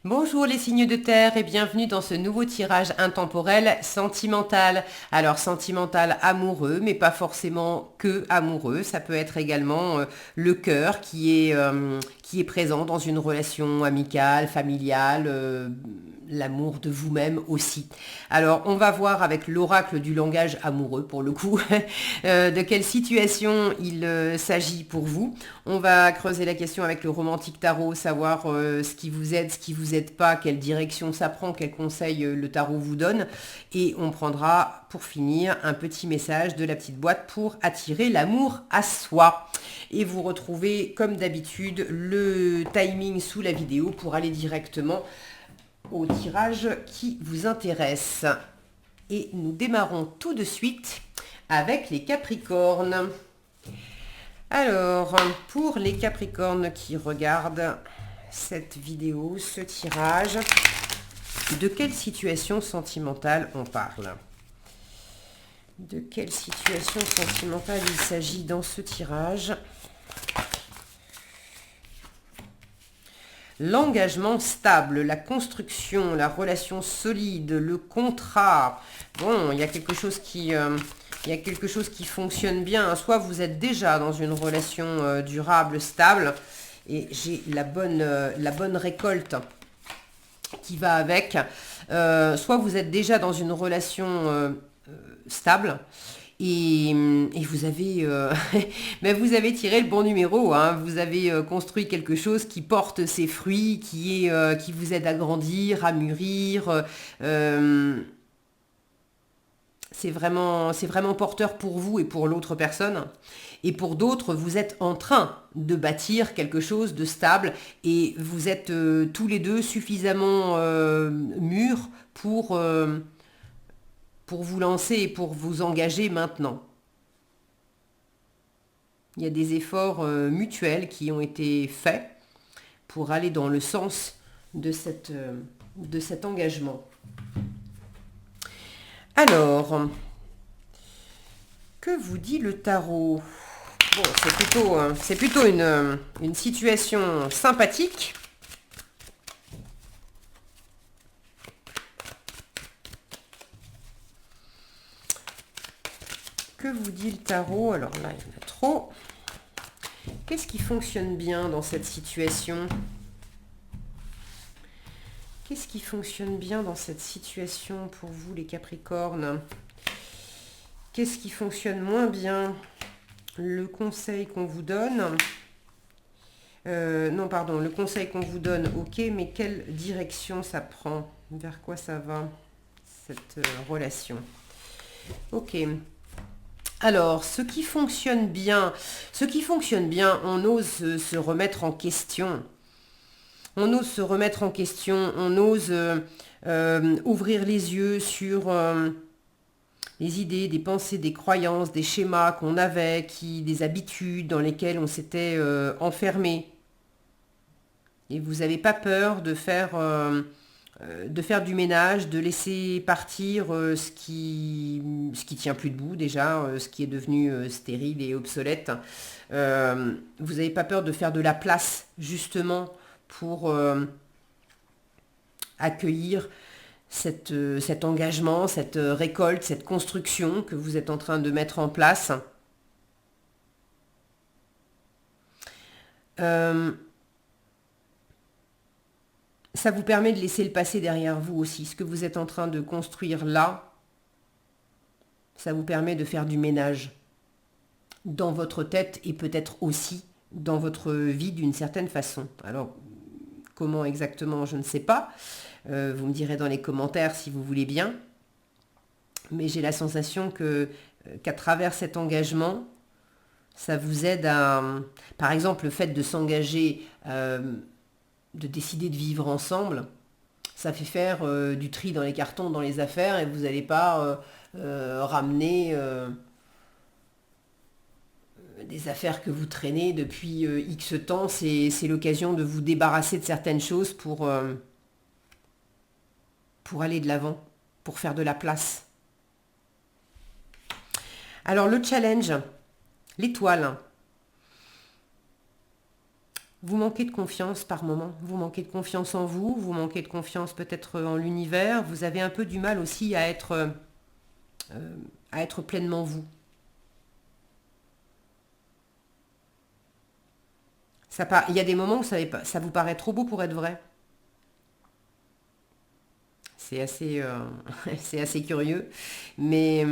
Bonjour les signes de terre et bienvenue dans ce nouveau tirage intemporel sentimental. Alors sentimental amoureux, mais pas forcément que amoureux. Ça peut être également le cœur qui est présent dans une relation amicale, familiale, l'amour de vous-même aussi. Alors on va voir avec l'oracle du langage amoureux pour le coup, de quelle situation il s'agit pour vous. On va creuser la question avec le romantique tarot, savoir ce qui vous aide, ce qui vous aide pas, quelle direction ça prend, quels conseils le tarot vous donne. Et on prendra pour finir un petit message de la petite boîte pour attirer l'amour à soi. Et vous retrouvez comme d'habitude le timing sous la vidéo pour aller directement au tirage qui vous intéresse. Et nous démarrons tout de suite avec les Capricornes. Alors, pour les Capricornes qui regardent cette vidéo, ce tirage, de quelle situation sentimentale on parle? De quelle situation sentimentale il s'agit dans ce tirage? L'engagement stable, la construction, la relation solide, le contrat. Bon, il y a quelque chose qui fonctionne bien. Soit vous êtes déjà dans une relation durable, stable, et j'ai la bonne récolte qui va avec. Soit vous êtes déjà dans une relation stable, et vous avez, mais vous avez tiré le bon numéro, hein. Vous avez construit quelque chose qui porte ses fruits, qui vous aide à grandir, à mûrir. C'est vraiment porteur pour vous et pour l'autre personne. Et pour d'autres, vous êtes en train de bâtir quelque chose de stable et vous êtes tous les deux suffisamment mûrs pour vous lancer et pour vous engager maintenant. Il y a des efforts mutuels qui ont été faits pour aller dans le sens de cet engagement. Alors, que vous dit le tarot? Bon, c'est plutôt une situation sympathique. Que vous dit le tarot? Alors là, il y en a trop. Qu'est-ce qui fonctionne bien dans cette situation? Qu'est-ce qui fonctionne bien dans cette situation pour vous, les Capricornes? Qu'est-ce qui fonctionne moins bien? Le conseil qu'on vous donne. Non, pardon, le conseil qu'on vous donne, ok, mais quelle direction ça prend? Vers quoi ça va, cette relation? Ok. Alors, ce qui fonctionne bien, on ose se remettre en question. On ose se remettre en question, on ose ouvrir les yeux sur les idées, des pensées, des croyances, des schémas qu'on avait, des habitudes dans lesquelles on s'était enfermé. Et vous n'avez pas peur de faire du ménage, de laisser partir ce qui tient plus debout déjà, ce qui est devenu stérile et obsolète. Vous n'avez pas peur de faire de la place justement pour accueillir cet engagement, cette récolte, cette construction que vous êtes en train de mettre en place. Ça vous permet de laisser le passé derrière vous aussi. Ce que vous êtes en train de construire là, ça vous permet de faire du ménage dans votre tête et peut-être aussi dans votre vie d'une certaine façon. Alors, comment exactement, je ne sais pas. Vous me direz dans les commentaires si vous voulez bien. Mais j'ai la sensation qu'à travers cet engagement, ça vous aide à... Par exemple, le fait de s'engager, de décider de vivre ensemble, ça fait faire du tri dans les cartons, dans les affaires, et vous n'allez pas ramener des affaires que vous traînez depuis X temps. C'est l'occasion de vous débarrasser de certaines choses pour aller de l'avant, pour faire de la place. Alors le challenge, l'étoile. Vous manquez de confiance par moment, vous manquez de confiance en vous, vous manquez de confiance peut-être en l'univers, vous avez un peu du mal aussi à être pleinement vous. Il y a des moments où ça vous paraît trop beau pour être vrai. C'est assez, c'est assez curieux. Mais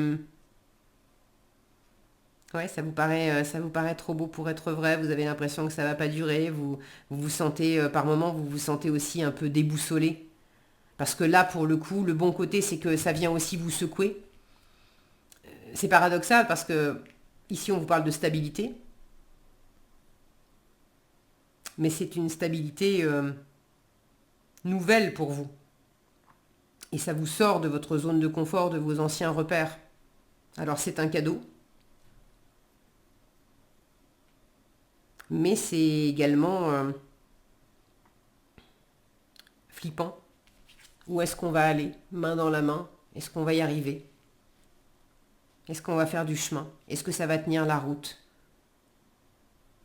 ouais, ça vous paraît trop beau pour être vrai. Vous avez l'impression que ça va pas durer. Vous vous sentez, par moments, vous vous sentez aussi un peu déboussolé. Parce que là, pour le coup, le bon côté, c'est que ça vient aussi vous secouer. C'est paradoxal parce que ici, on vous parle de stabilité. Mais c'est une stabilité nouvelle pour vous. Et ça vous sort de votre zone de confort, de vos anciens repères. Alors c'est un cadeau, mais c'est également flippant. Où est-ce qu'on va aller, main dans la main? Est-ce qu'on va y arriver? Est-ce qu'on va faire du chemin? Est-ce que ça va tenir la route?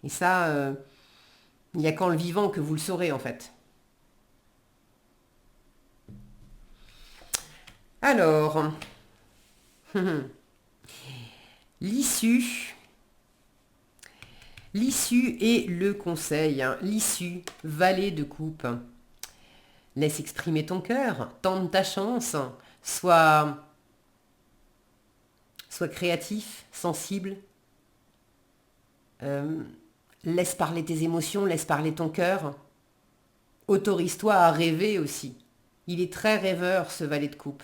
Et ça, il n'y a qu'en le vivant que vous le saurez en fait. Alors, l'issue. L'issue et le conseil. Hein. L'issue, valet de coupe. Laisse exprimer ton cœur, tente ta chance, sois, sois créatif, sensible, euh, laisse parler tes émotions, laisse parler ton cœur, autorise-toi à rêver aussi. Il est très rêveur ce valet de coupe.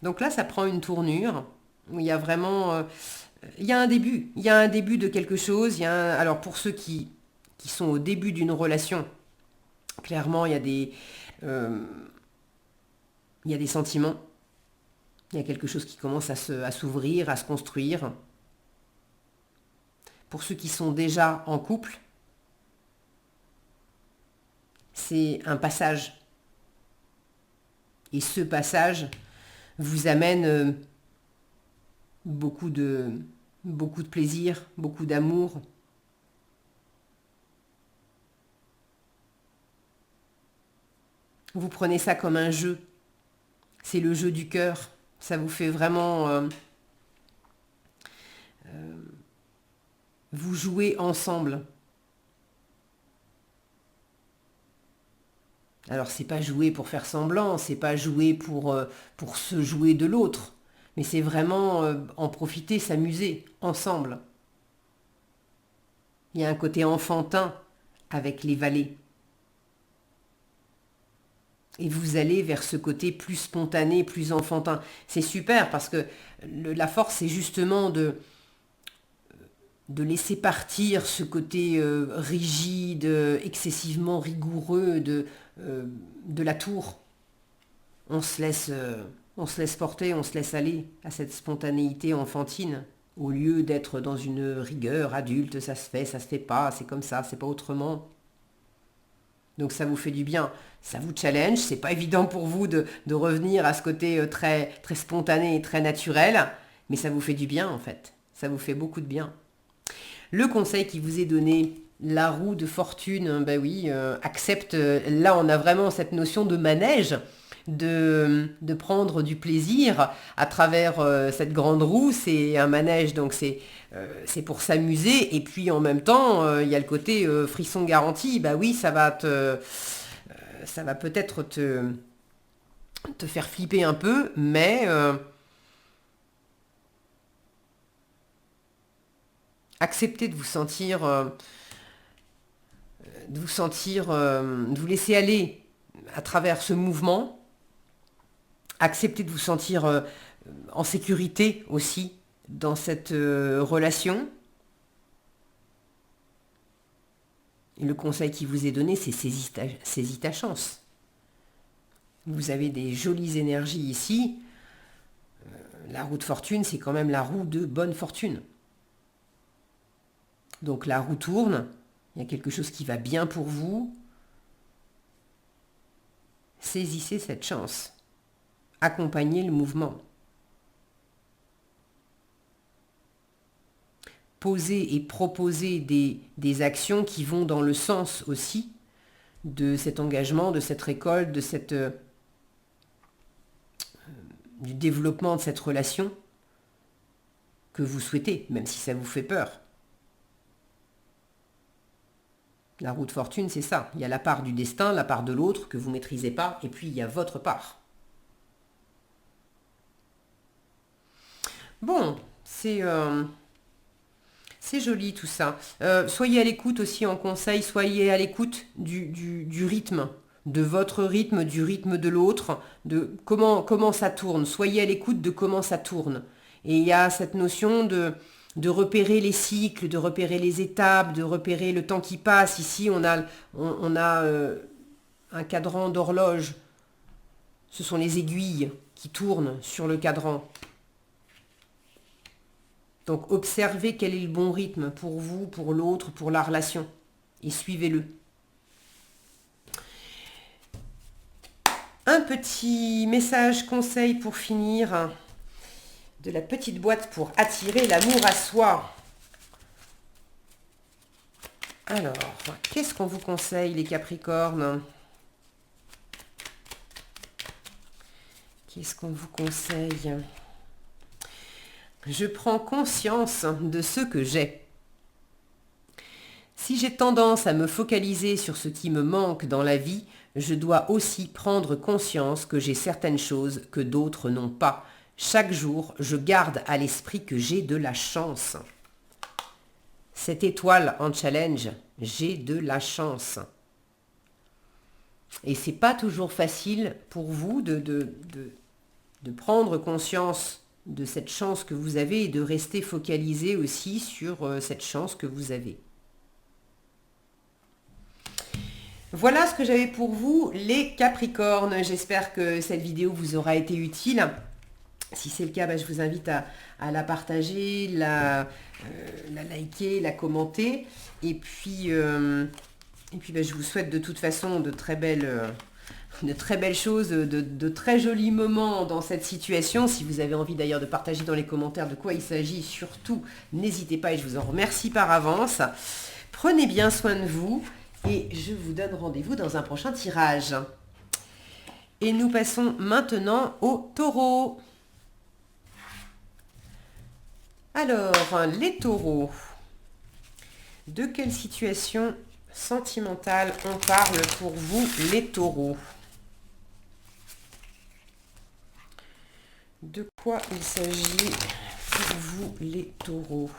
Donc là, ça prend une tournure où il y a vraiment, il y a un début, il y a un début de quelque chose. Alors pour ceux qui sont au début d'une relation, clairement, euh, il y a des sentiments. Il y a quelque chose qui commence à s'ouvrir, à se construire. Pour ceux qui sont déjà en couple, c'est un passage. Et ce passage vous amène beaucoup de, beaucoup de plaisir, beaucoup d'amour. Vous prenez ça comme un jeu. C'est le jeu du cœur. Ça vous fait vraiment vous jouer ensemble. Alors c'est pas jouer pour faire semblant, c'est pas jouer pour se jouer de l'autre, mais c'est vraiment en profiter, s'amuser ensemble. Il y a un côté enfantin avec les valets. Et vous allez vers ce côté plus spontané, plus enfantin. C'est super parce que la force, c'est justement de laisser partir ce côté rigide, excessivement rigoureux de la tour. On se laisse porter, on se laisse aller à cette spontanéité enfantine, au lieu d'être dans une rigueur adulte, ça se fait pas, c'est comme ça, c'est pas autrement. Donc ça vous fait du bien, ça vous challenge, c'est pas évident pour vous de revenir à ce côté très, très spontané et très naturel, mais ça vous fait du bien en fait, ça vous fait beaucoup de bien. Le conseil qui vous est donné, la roue de fortune, ben oui, accepte, là on a vraiment cette notion de manège, de prendre du plaisir à travers cette grande roue, c'est un manège, donc c'est pour s'amuser, et puis en même temps, il y a le côté frisson garanti, bah oui, ça va peut-être te faire flipper un peu, mais acceptez de vous laisser aller à travers ce mouvement. Acceptez de vous sentir en sécurité aussi dans cette relation. Et le conseil qui vous est donné, c'est saisis ta chance. Vous avez des jolies énergies ici. La roue de fortune, c'est quand même la roue de bonne fortune. Donc la roue tourne, il y a quelque chose qui va bien pour vous. Saisissez cette chance. Accompagnez le mouvement. poser et proposer des actions qui vont dans le sens aussi de cet engagement, de cette récolte, du développement de cette relation que vous souhaitez, même si ça vous fait peur. La roue de fortune, c'est ça. Il y a la part du destin, la part de l'autre que vous ne maîtrisez pas, et puis il y a votre part. Bon, c'est joli tout ça. Soyez à l'écoute aussi en conseil, soyez à l'écoute du rythme, de votre rythme, du rythme de l'autre, de comment ça tourne. Soyez à l'écoute de comment ça tourne. Et il y a cette notion de repérer les cycles, de repérer les étapes, de repérer le temps qui passe. Ici, on a un cadran d'horloge. Ce sont les aiguilles qui tournent sur le cadran. Donc, observez quel est le bon rythme pour vous, pour l'autre, pour la relation. Et suivez-le. Un petit message conseil pour finir de la petite boîte pour attirer l'amour à soi. Alors, qu'est-ce qu'on vous conseille les Capricornes? Qu'est-ce qu'on vous conseille? Je prends conscience de ce que j'ai. Si j'ai tendance à me focaliser sur ce qui me manque dans la vie, je dois aussi prendre conscience que j'ai certaines choses que d'autres n'ont pas. Chaque jour, je garde à l'esprit que j'ai de la chance. Cette étoile en challenge, j'ai de la chance. Et c'est pas toujours facile pour vous de prendre conscience de cette chance que vous avez et de rester focalisé aussi sur cette chance que vous avez. Voilà ce que j'avais pour vous, les Capricornes. J'espère que cette vidéo vous aura été utile. Si c'est le cas, je vous invite à la partager, la liker, la commenter. Et puis je vous souhaite de toute façon de très belles choses, de très jolis moments dans cette situation. Si vous avez envie d'ailleurs de partager dans les commentaires de quoi il s'agit, surtout, n'hésitez pas et je vous en remercie par avance. Prenez bien soin de vous et je vous donne rendez-vous dans un prochain tirage. Et nous passons maintenant au taureau. Alors, les taureaux, de quelle situation sentimentale on parle pour vous, les taureaux? De quoi il s'agit pour vous, les taureaux?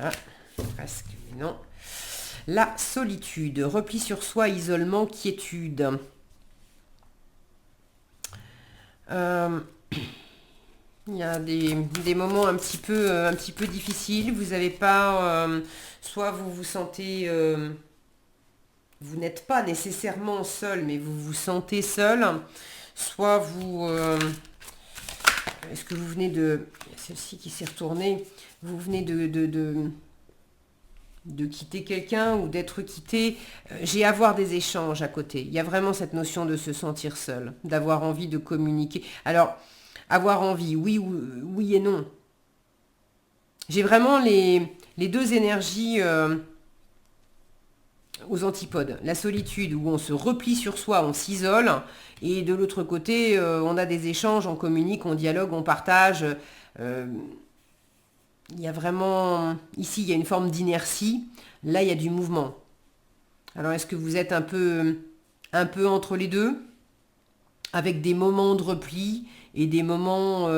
Ah, presque, mais non. La solitude, repli sur soi, isolement, quiétude. Il y a des moments un petit peu difficiles. Vous n'avez pas, soit vous vous sentez, vous n'êtes pas nécessairement seul, mais vous vous sentez seul. Soit vous, est-ce que vous venez de, celle-ci qui s'est retournée, vous venez de quitter quelqu'un ou d'être quitté. J'ai à avoir des échanges à côté. Il y a vraiment cette notion de se sentir seul, d'avoir envie de communiquer. Alors, avoir envie, oui et non. J'ai vraiment les deux énergies aux antipodes. La solitude où on se replie sur soi, on s'isole, et de l'autre côté, on a des échanges, on communique, on dialogue, on partage. Il y a vraiment, ici, il y a une forme d'inertie. Là, il y a du mouvement. Alors, est-ce que vous êtes un peu entre les deux, avec des moments de repli et des moments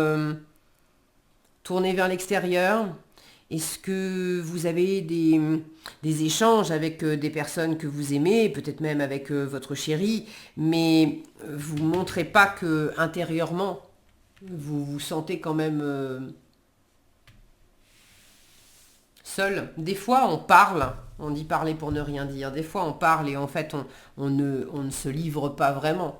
tournés vers l'extérieur? Est-ce que vous avez des échanges avec des personnes que vous aimez, peut-être même avec votre chéri, mais vous ne montrez pas que intérieurement, vous vous sentez quand même seul? Des fois, on parle, on dit parler pour ne rien dire. Des fois, on parle et en fait, on ne se livre pas vraiment.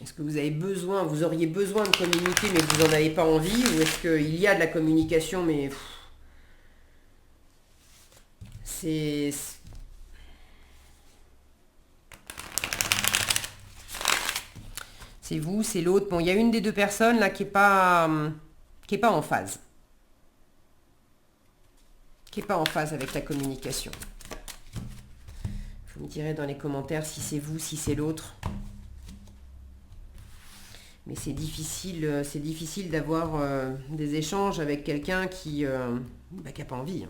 Est-ce que vous avez besoin, vous auriez besoin de communiquer mais vous n'en avez pas envie? Ou est-ce qu'il y a de la communication mais c'est... C'est vous, c'est l'autre. Bon, il y a une des deux personnes là qui est pas en phase. Qui est pas en phase avec la communication. Vous me direz dans les commentaires si c'est vous, si c'est l'autre. Mais c'est difficile d'avoir des échanges avec quelqu'un qui n'a pas envie.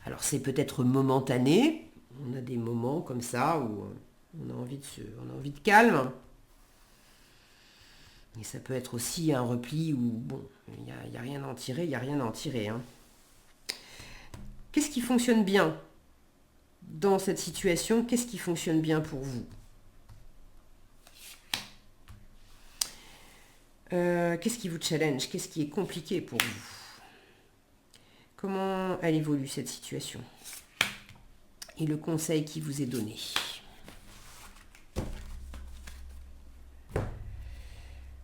Alors c'est peut-être momentané. On a des moments comme ça où on a envie de calme. Et ça peut être aussi un repli où, bon, il n'y a rien à en tirer, il n'y a rien à en tirer. Hein. Qu'est-ce qui fonctionne bien dans cette situation? Qu'est-ce qui fonctionne bien pour vous? Qu'est-ce qui vous challenge? Qu'est-ce qui est compliqué pour vous? Comment elle évolue cette situation? Et le conseil qui vous est donné.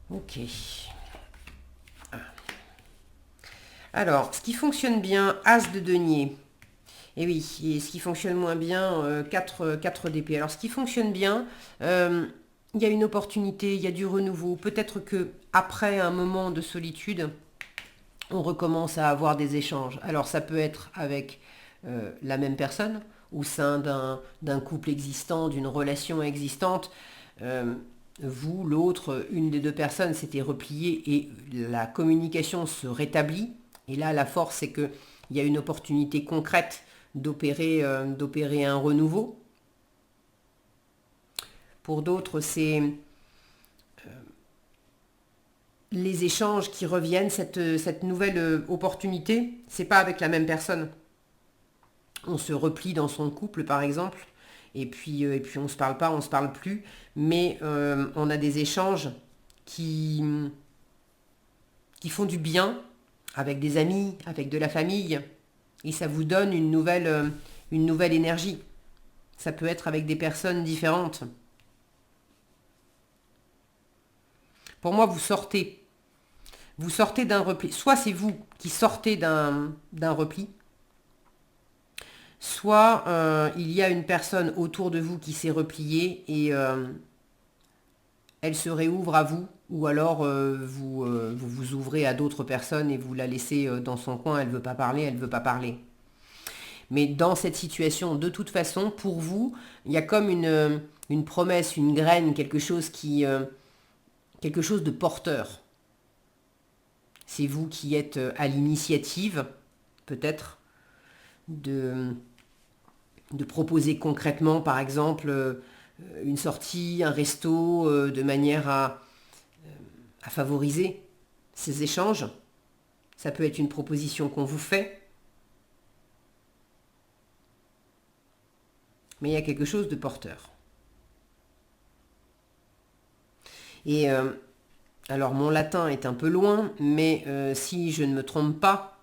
Ok. Alors, ce qui fonctionne bien, As de denier. Et oui, et ce qui fonctionne moins bien, 4 d'épée. Alors, ce qui fonctionne bien, il y a une opportunité, il y a du renouveau. Peut-être que après un moment de solitude, on recommence à avoir des échanges. Alors, ça peut être avec la même personne, au sein d'un couple existant, d'une relation existante. Vous, l'autre, une des deux personnes s'était repliée et la communication se rétablit. Et là, la force, c'est qu'il y a une opportunité concrète d'opérer un renouveau. Pour d'autres, c'est les échanges qui reviennent, cette nouvelle opportunité. C'est pas avec la même personne. On se replie dans son couple, par exemple. Et puis on ne se parle pas, on ne se parle plus, mais on a des échanges qui font du bien avec des amis, avec de la famille, et ça vous donne une nouvelle énergie. Ça peut être avec des personnes différentes. Pour moi, vous sortez d'un repli. Soit c'est vous qui sortez d'un repli, soit il y a une personne autour de vous qui s'est repliée et elle se réouvre à vous, ou alors vous ouvrez à d'autres personnes et vous la laissez dans son coin, elle ne veut pas parler, elle ne veut pas parler. Mais dans cette situation, de toute façon, pour vous, il y a comme une promesse, une graine, quelque chose de porteur. C'est vous qui êtes à l'initiative, peut-être, de proposer concrètement, par exemple, une sortie, un resto, de manière à favoriser ces échanges. Ça peut être une proposition qu'on vous fait. Mais il y a quelque chose de porteur. Et alors mon latin est un peu loin, mais si je ne me trompe pas,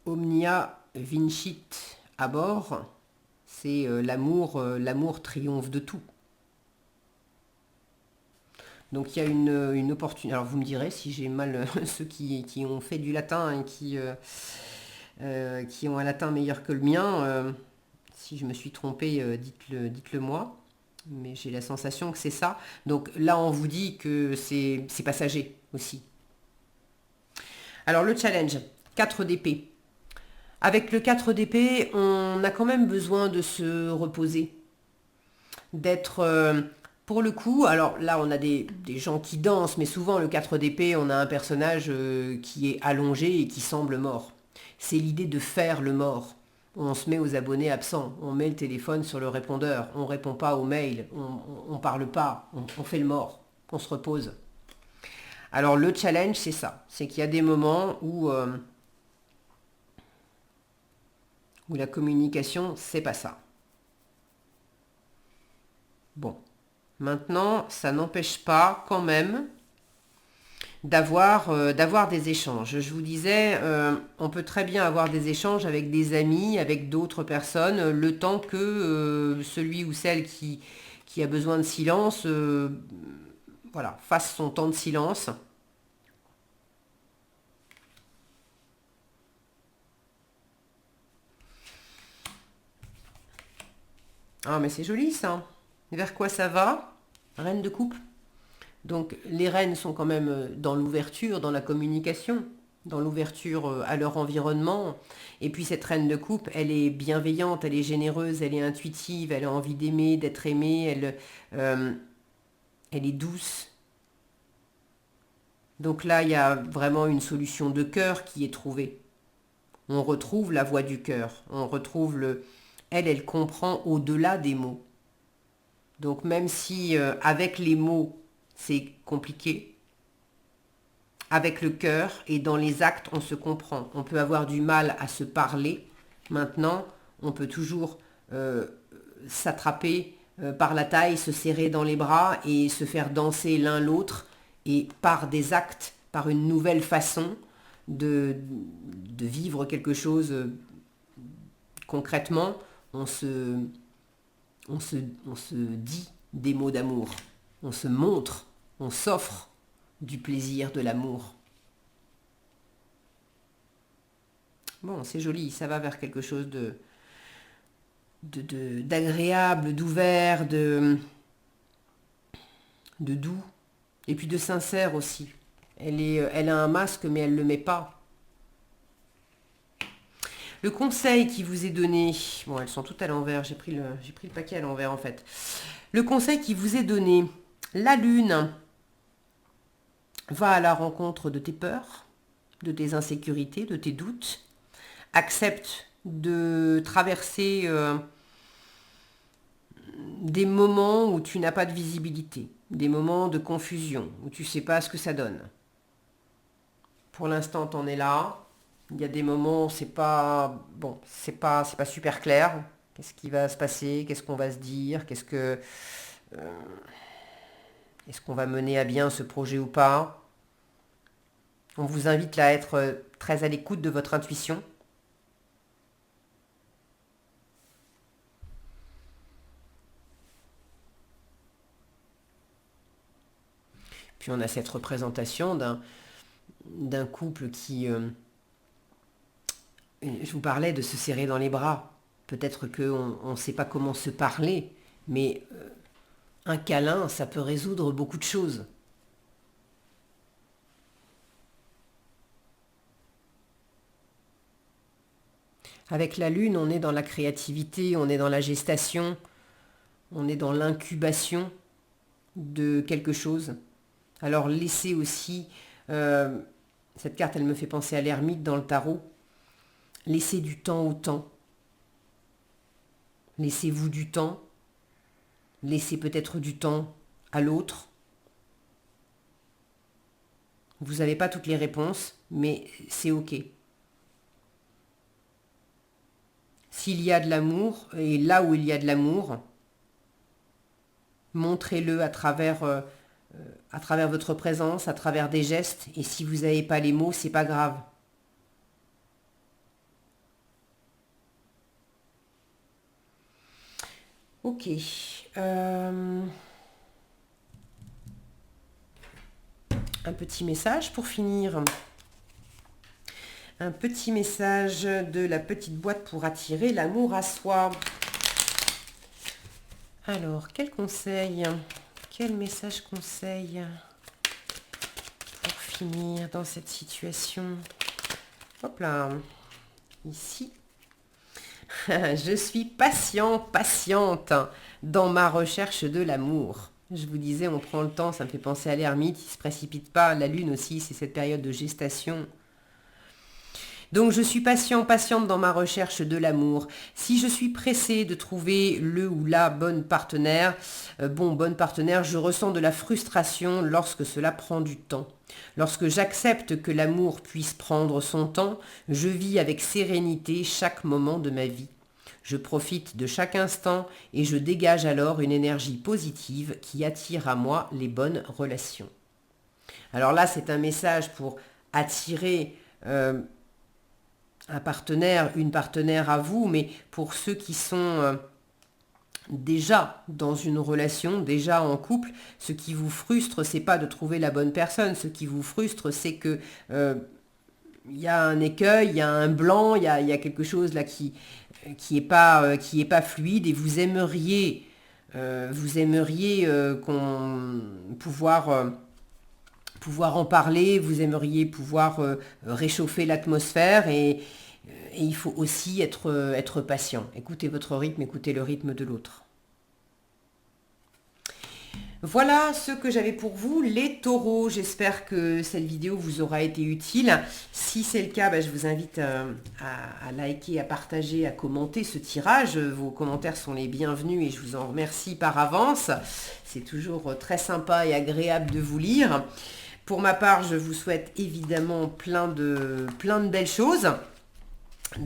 omnia vincit abor, c'est l'amour triomphe de tout. Donc il y a une opportunité. Alors vous me direz si j'ai mal, ceux qui ont fait du latin et qui ont un latin meilleur que le mien, si je me suis trompée, dites-le moi. Mais j'ai la sensation que c'est ça. Donc là, on vous dit que c'est passager aussi. Alors le challenge, 4 d'épée. Avec le 4 d'épée, on a quand même besoin de se reposer. D'être... pour le coup, alors là, on a des gens qui dansent, mais souvent, le 4 d'épée, on a un personnage qui est allongé et qui semble mort. C'est l'idée de faire le mort. On se met aux abonnés absents, on met le téléphone sur le répondeur, on ne répond pas aux mails, on ne parle pas, on fait le mort, on se repose. Alors le challenge, c'est ça, c'est qu'il y a des moments où la communication, c'est pas ça. Bon, maintenant, ça n'empêche pas quand même d'avoir des échanges. Je vous disais, on peut très bien avoir des échanges avec des amis, avec d'autres personnes, le temps que celui ou celle qui a besoin de silence, voilà, fasse son temps de silence. Ah, mais c'est joli ça. Vers quoi ça va? Reine de coupe. Donc les reines sont quand même dans l'ouverture, dans la communication, dans l'ouverture à leur environnement. Et puis cette reine de coupe, elle est bienveillante, elle est généreuse, elle est intuitive, elle a envie d'aimer, d'être aimée, elle est douce. Donc là, il y a vraiment une solution de cœur qui est trouvée. On retrouve la voix du cœur, on retrouve le... Elle comprend au-delà des mots. Donc même si avec les mots, c'est compliqué, avec le cœur et dans les actes, on se comprend. On peut avoir du mal à se parler. Maintenant, on peut toujours s'attraper par la taille, se serrer dans les bras et se faire danser l'un l'autre. Et par des actes, par une nouvelle façon de vivre quelque chose concrètement, on se dit des mots d'amour. On se montre, on s'offre du plaisir, de l'amour. Bon, c'est joli, ça va vers quelque chose d'agréable, d'ouvert, de doux, et puis de sincère aussi. Elle a un masque, mais elle ne le met pas. Le conseil qui vous est donné, bon, elles sont toutes à l'envers, j'ai pris le paquet à l'envers en fait. Le conseil qui vous est donné, la lune va à la rencontre de tes peurs, de tes insécurités, de tes doutes. Accepte de traverser des moments où tu n'as pas de visibilité, des moments de confusion, où tu ne sais pas ce que ça donne. Pour l'instant, tu en es là. Il y a des moments où c'est pas bon, c'est pas super clair. Qu'est-ce qui va se passer? Qu'est-ce qu'on va se dire? Est-ce qu'on va mener à bien ce projet ou pas? On vous invite là à être très à l'écoute de votre intuition. Puis on a cette représentation d'un couple qui... je vous parlais de se serrer dans les bras. Peut-être qu'on ne sait pas comment se parler, mais un câlin, ça peut résoudre beaucoup de choses. Avec la lune, on est dans la créativité, on est dans la gestation, on est dans l'incubation de quelque chose. Alors laissez aussi, cette carte elle me fait penser à l'ermite dans le tarot, laissez du temps au temps. Laissez-vous du temps, laissez peut-être du temps à l'autre. Vous n'avez pas toutes les réponses, mais c'est ok. S'il y a de l'amour, et là où il y a de l'amour, montrez-le à travers votre présence, à travers des gestes. Et si vous n'avez pas les mots, c'est pas grave. Ok. Un petit message pour finir. Un petit message de la petite boîte pour attirer l'amour à soi. Alors, quel conseil, quel message conseil pour finir dans cette situation? Hop là, ici. Je suis patiente dans ma recherche de l'amour. Je vous disais, on prend le temps, ça me fait penser à l'ermite, il ne se précipite pas. La lune aussi, c'est cette période de gestation. Donc je suis patiente dans ma recherche de l'amour. Si je suis pressée de trouver le ou la bonne partenaire, je ressens de la frustration lorsque cela prend du temps. Lorsque j'accepte que l'amour puisse prendre son temps, je vis avec sérénité chaque moment de ma vie. Je profite de chaque instant et je dégage alors une énergie positive qui attire à moi les bonnes relations. Alors là, c'est un message pour attirer un partenaire, une partenaire à vous, mais pour ceux qui sont déjà dans une relation, déjà en couple, ce qui vous frustre, c'est pas de trouver la bonne personne. Ce qui vous frustre, c'est que il y a un écueil, il y a un blanc, il y a quelque chose là qui est pas fluide et vous aimeriez pouvoir en parler, vous aimeriez pouvoir réchauffer l'atmosphère et il faut aussi être patient. Écoutez votre rythme, écoutez le rythme de l'autre. Voilà ce que j'avais pour vous, les taureaux. J'espère que cette vidéo vous aura été utile. Si c'est le cas, je vous invite à liker, à partager, à commenter ce tirage. Vos commentaires sont les bienvenus et je vous en remercie par avance. C'est toujours très sympa et agréable de vous lire. Pour ma part, je vous souhaite évidemment plein de belles choses.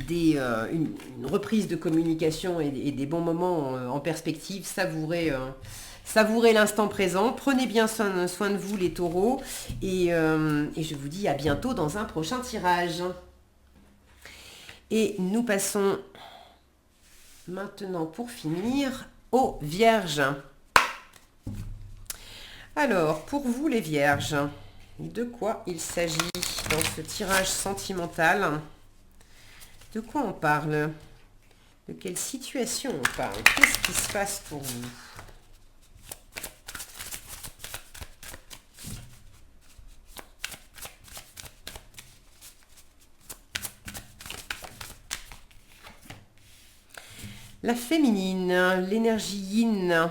Une reprise de communication et des bons moments en perspective, savourez l'instant présent, prenez bien soin de vous les taureaux et je vous dis à bientôt dans un prochain tirage. Et nous passons maintenant pour finir aux vierges. Alors, pour vous les vierges, de quoi il s'agit dans ce tirage sentimental? De quoi on parle? De quelle situation on parle? Qu'est-ce qui se passe pour vous? La féminine, l'énergie yin,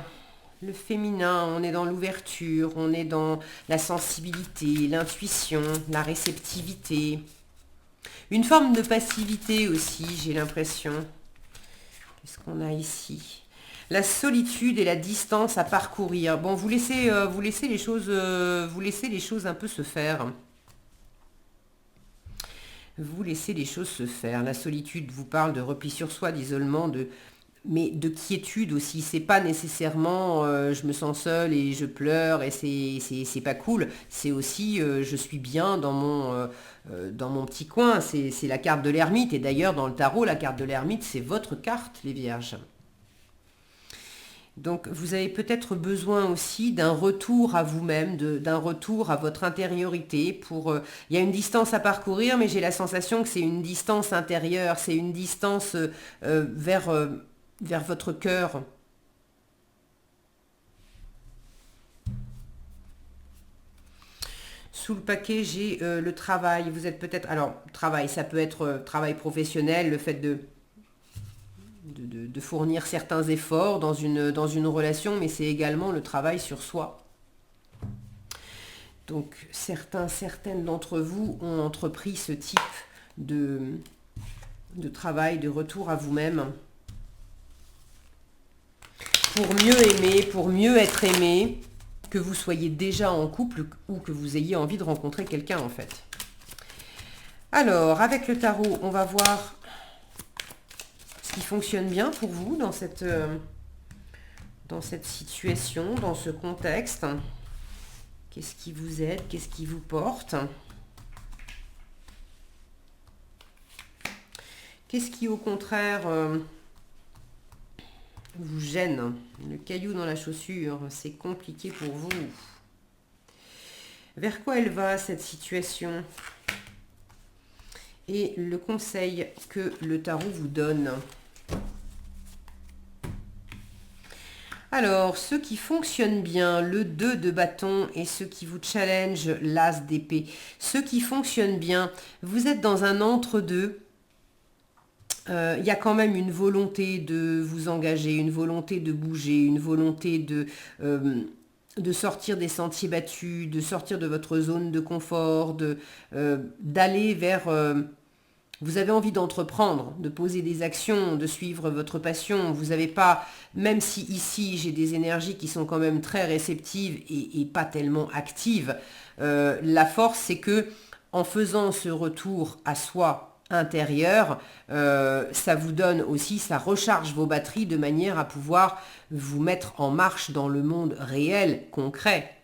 le féminin, on est dans l'ouverture, on est dans la sensibilité, l'intuition, la réceptivité. Une forme de passivité aussi, j'ai l'impression. Qu'est-ce qu'on a ici? La solitude et la distance à parcourir. Bon, vous laissez les choses un peu se faire. Vous laissez les choses se faire. La solitude vous parle de repli sur soi, d'isolement, mais de quiétude aussi. C'est pas nécessairement je me sens seule et je pleure et c'est pas cool. C'est aussi je suis bien dans mon petit coin. C'est la carte de l'ermite. Et d'ailleurs dans le tarot, la carte de l'ermite, c'est votre carte, les vierges. Donc vous avez peut-être besoin aussi d'un retour à vous-même, d'un retour à votre intériorité. Il y a une distance à parcourir, mais j'ai la sensation que c'est une distance intérieure, c'est une distance vers votre cœur. Sous le paquet, j'ai le travail. Vous êtes peut-être... Alors, travail, ça peut être travail professionnel, le fait de fournir certains efforts dans une relation, mais c'est également le travail sur soi. Donc, certaines d'entre vous ont entrepris ce type de travail, de retour à vous-même. Pour mieux aimer, pour mieux être aimé, que vous soyez déjà en couple ou que vous ayez envie de rencontrer quelqu'un en fait. Alors, avec le tarot, on va voir ce qui fonctionne bien pour vous dans cette situation, dans ce contexte. Qu'est-ce qui vous aide? Qu'est-ce qui vous porte? Qu'est-ce qui, au contraire, vous gêne? Le caillou dans la chaussure, c'est compliqué pour vous. Vers quoi elle va, cette situation? Et le conseil que le tarot vous donne. Alors, ceux qui fonctionnent bien, le 2 de bâton, et ceux qui vous challenge, l'as d'épée. Ceux qui fonctionnent bien, vous êtes dans un entre-deux. Il y a quand même une volonté de vous engager, une volonté de bouger, une volonté de sortir des sentiers battus, de sortir de votre zone de confort, d'aller vers... vous avez envie d'entreprendre, de poser des actions, de suivre votre passion. Vous n'avez pas, même si ici j'ai des énergies qui sont quand même très réceptives et pas tellement actives, la force c'est que en faisant ce retour à soi intérieur, ça vous donne aussi, ça recharge vos batteries de manière à pouvoir vous mettre en marche dans le monde réel, concret.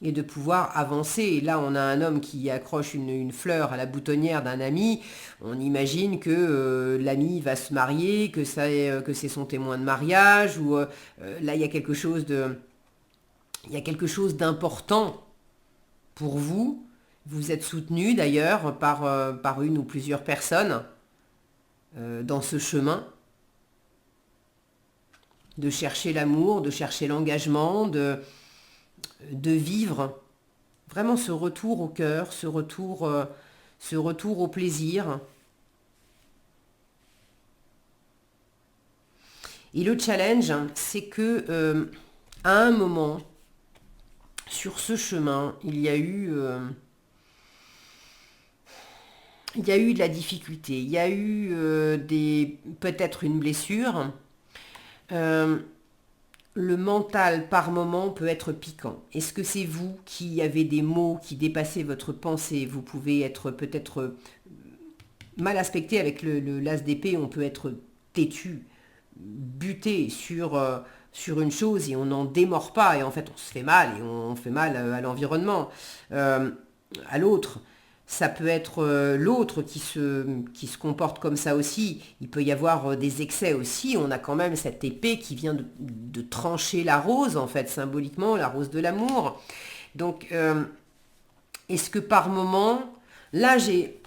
et de pouvoir avancer. Et là, on a un homme qui accroche une fleur à la boutonnière d'un ami. On imagine que l'ami va se marier, que c'est son témoin de mariage, ou là, il y a quelque chose d'important pour vous. Vous êtes soutenu d'ailleurs par une ou plusieurs personnes dans ce chemin de chercher l'amour, de chercher l'engagement, de vivre vraiment ce retour au cœur, ce retour au plaisir. Et le challenge, c'est que à un moment, sur ce chemin, il y a eu de la difficulté, il y a eu peut-être une blessure. Le mental par moment peut être piquant. Est-ce que c'est vous qui avez des mots qui dépassaient votre pensée? Vous pouvez être peut-être mal aspecté avec l'as d'épée, on peut être têtu, buté sur une chose et on n'en démord pas et en fait on se fait mal et on fait mal à l'environnement, à l'autre. Ça peut être l'autre qui se comporte comme ça aussi. Il peut y avoir des excès aussi. On a quand même cette épée qui vient de trancher la rose, en fait, symboliquement, la rose de l'amour. Donc, est-ce que par moment, là, j'ai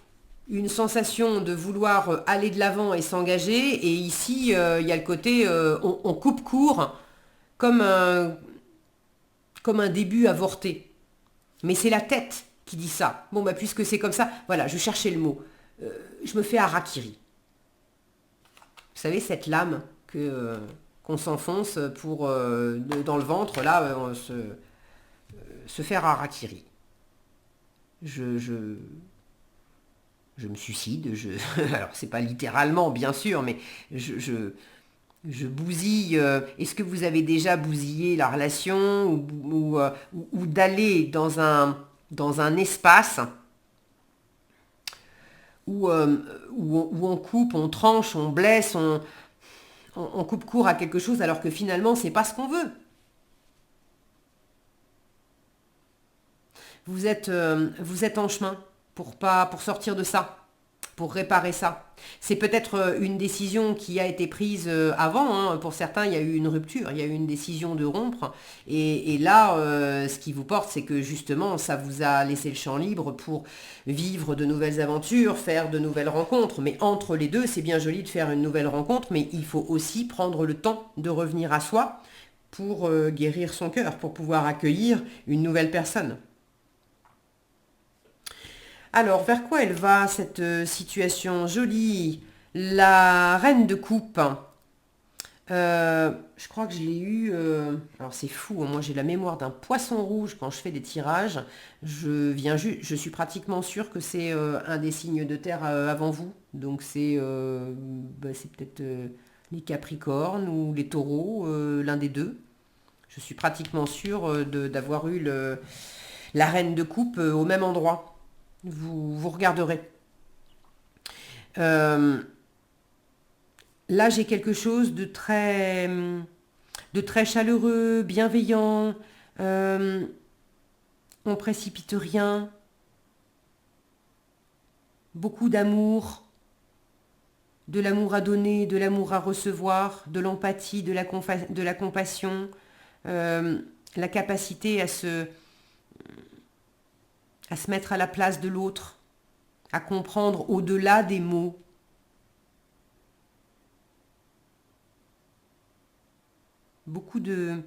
une sensation de vouloir aller de l'avant et s'engager, et ici, il y a le côté, on coupe court, comme un début avorté. Mais c'est la tête qui dit ça. Bon, bah, puisque c'est comme ça, voilà, je cherchais le mot. Je me fais harakiri. Vous savez, cette lame qu'on s'enfonce pour, dans le ventre, là, se faire harakiri. Je me suicide. Alors, c'est pas littéralement, bien sûr, mais je bousille. Est-ce que vous avez déjà bousillé la relation ou d'aller dans un espace où on coupe, on tranche, on blesse, on coupe court à quelque chose alors que finalement c'est pas ce qu'on veut. Vous êtes en chemin pour sortir de ça, pour réparer ça. C'est peut-être une décision qui a été prise avant, hein. Pour certains, il y a eu une rupture, il y a eu une décision de rompre. Et là, ce qui vous porte, c'est que justement, ça vous a laissé le champ libre pour vivre de nouvelles aventures, faire de nouvelles rencontres. Mais entre les deux, c'est bien joli de faire une nouvelle rencontre, mais il faut aussi prendre le temps de revenir à soi pour guérir son cœur, pour pouvoir accueillir une nouvelle personne. Alors, vers quoi elle va, cette situation jolie? La reine de coupe. Je crois que je l'ai eu... alors, c'est fou, hein, moi j'ai la mémoire d'un poisson rouge quand je fais des tirages. Je suis pratiquement sûre que c'est un des signes de terre avant vous. Donc, c'est peut-être les Capricornes ou les Taureaux, l'un des deux. Je suis pratiquement sûre d'avoir eu la reine de coupe au même endroit. Vous regarderez. Euh, Là, j'ai quelque chose de très chaleureux, bienveillant. Euh, on précipite rien. Beaucoup d'amour. De l'amour à donner, de l'amour à recevoir, de l'empathie, de la compassion. La capacité à se mettre à la place de l'autre, à comprendre au-delà des mots. Beaucoup de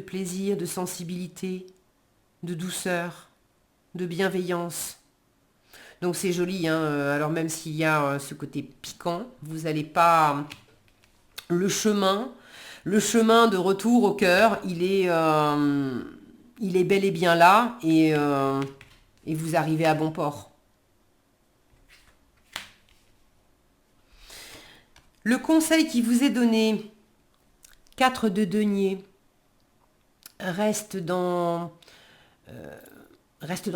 plaisir, de sensibilité, de douceur, de bienveillance. Donc c'est joli, hein. Alors même s'il y a ce côté piquant, vous n'allez pas... Le chemin de retour au cœur, il est bel et bien là et vous arrivez à bon port. Le conseil qui vous est donné, 4 de denier, reste dans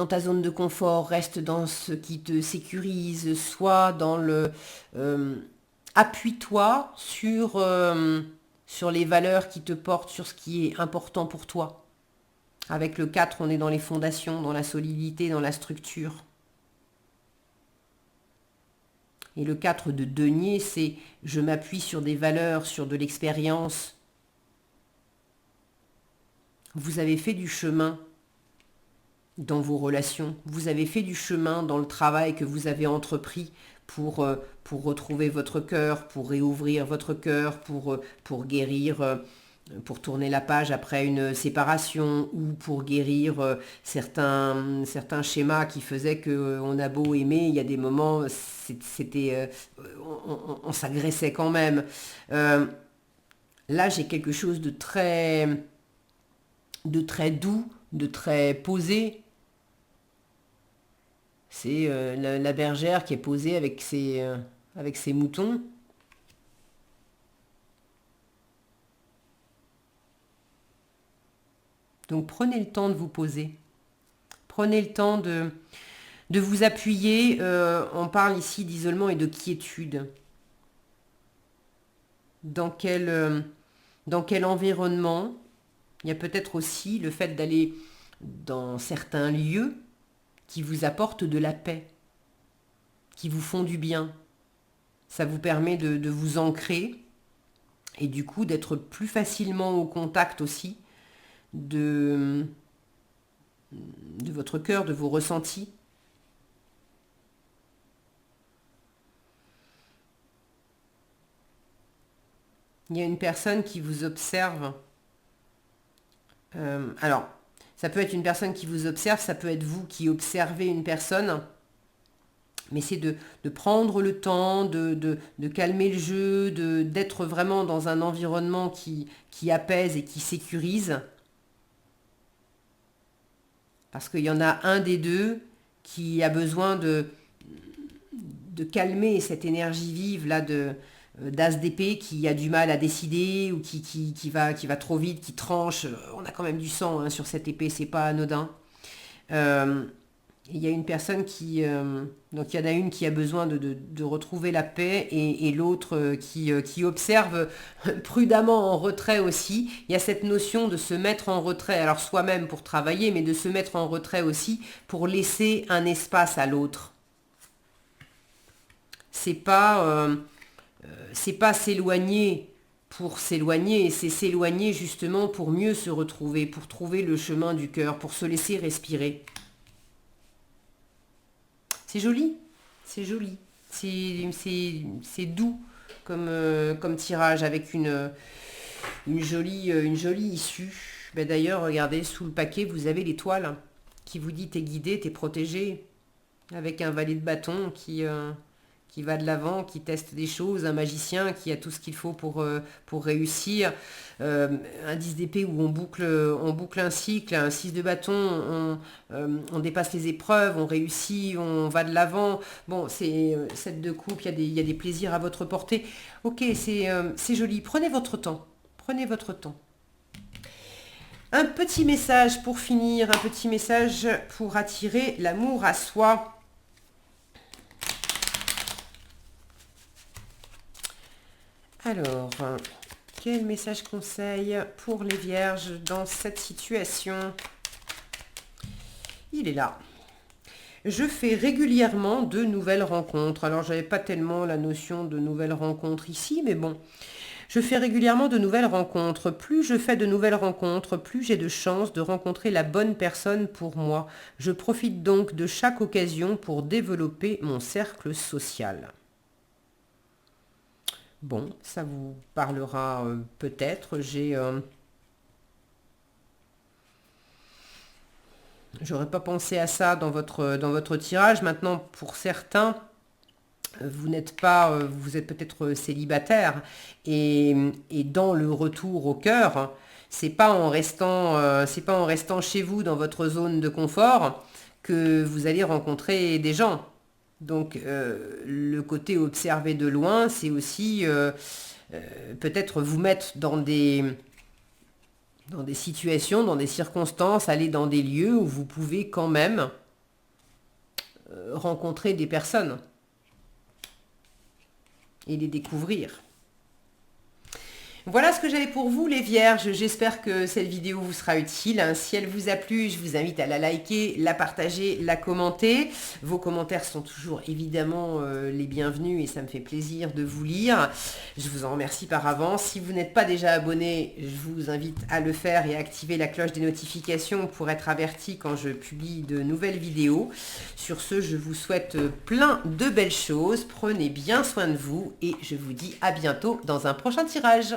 ta zone de confort, reste dans ce qui te sécurise, soit dans le... appuie-toi sur les valeurs qui te portent, sur ce qui est important pour toi. Avec le 4, on est dans les fondations, dans la solidité, dans la structure. Et le 4 de denier, c'est je m'appuie sur des valeurs, sur de l'expérience. Vous avez fait du chemin dans vos relations. Vous avez fait du chemin dans le travail que vous avez entrepris pour retrouver votre cœur, pour réouvrir votre cœur, pour guérir, pour tourner la page après une séparation ou pour guérir certains schémas qui faisaient qu'on a beau aimer, il y a des moments, on s'agressait quand même. Là, j'ai quelque chose de très doux, de très posé. C'est la bergère qui est posée avec ses moutons. Donc prenez le temps de vous poser. Prenez le temps de vous appuyer. On parle ici d'isolement et de quiétude. Dans quel environnement? Il y a peut-être aussi le fait d'aller dans certains lieux qui vous apportent de la paix, qui vous font du bien. Ça vous permet de vous ancrer et du coup d'être plus facilement au contact aussi de votre cœur, de vos ressentis. Il y a une personne qui vous observe. Alors, ça peut être une personne qui vous observe, ça peut être vous qui observez une personne. Mais c'est de prendre le temps, de calmer le jeu, d'être vraiment dans un environnement qui apaise et qui sécurise. Parce qu'il y en a un des deux qui a besoin de calmer cette énergie vive là d'as d'épée qui a du mal à décider ou qui va trop vite, qui tranche. On a quand même du sang hein, sur cette épée, c'est pas anodin. Il y a une personne donc il y en a une qui a besoin de retrouver la paix et l'autre qui observe prudemment en retrait aussi. Il y a cette notion de se mettre en retrait, alors soi-même pour travailler, mais de se mettre en retrait aussi pour laisser un espace à l'autre. C'est pas s'éloigner pour s'éloigner, c'est s'éloigner justement pour mieux se retrouver, pour trouver le chemin du cœur, pour se laisser respirer. C'est joli, c'est joli, c'est doux comme tirage avec une jolie issue. Ben d'ailleurs, regardez, sous le paquet, vous avez l'étoile qui vous dit t'es guidé, t'es protégé, avec un valet de bâton qui va de l'avant, qui teste des choses, un magicien qui a tout ce qu'il faut pour réussir, un 10 d'épée où on boucle un cycle, un 6 de bâton, on dépasse les épreuves, on réussit, on va de l'avant. Bon, c'est 7 de coupe, il y a des plaisirs à votre portée. Ok, c'est joli, prenez votre temps, prenez votre temps. Un petit message pour finir, un petit message pour attirer l'amour à soi. Alors, quel message conseil pour les vierges dans cette situation? Il est là. Je fais régulièrement de nouvelles rencontres. Alors, je n'avais pas tellement la notion de nouvelles rencontres ici, mais bon. Je fais régulièrement de nouvelles rencontres. Plus je fais de nouvelles rencontres, plus j'ai de chances de rencontrer la bonne personne pour moi. Je profite donc de chaque occasion pour développer mon cercle social. Bon, ça vous parlera peut-être. J'aurais pas pensé à ça dans votre tirage. Maintenant, pour certains, vous êtes peut-être célibataire et dans le retour au cœur, c'est pas en restant chez vous dans votre zone de confort que vous allez rencontrer des gens. Donc le côté observer de loin, c'est aussi peut-être vous mettre dans des situations, dans des circonstances, aller dans des lieux où vous pouvez quand même rencontrer des personnes et les découvrir. Voilà ce que j'avais pour vous les vierges, j'espère que cette vidéo vous sera utile. Si elle vous a plu, je vous invite à la liker, la partager, la commenter. Vos commentaires sont toujours évidemment les bienvenus et ça me fait plaisir de vous lire. Je vous en remercie par avance. Si vous n'êtes pas déjà abonné, je vous invite à le faire et à activer la cloche des notifications pour être averti quand je publie de nouvelles vidéos. Sur ce, je vous souhaite plein de belles choses. Prenez bien soin de vous et je vous dis à bientôt dans un prochain tirage.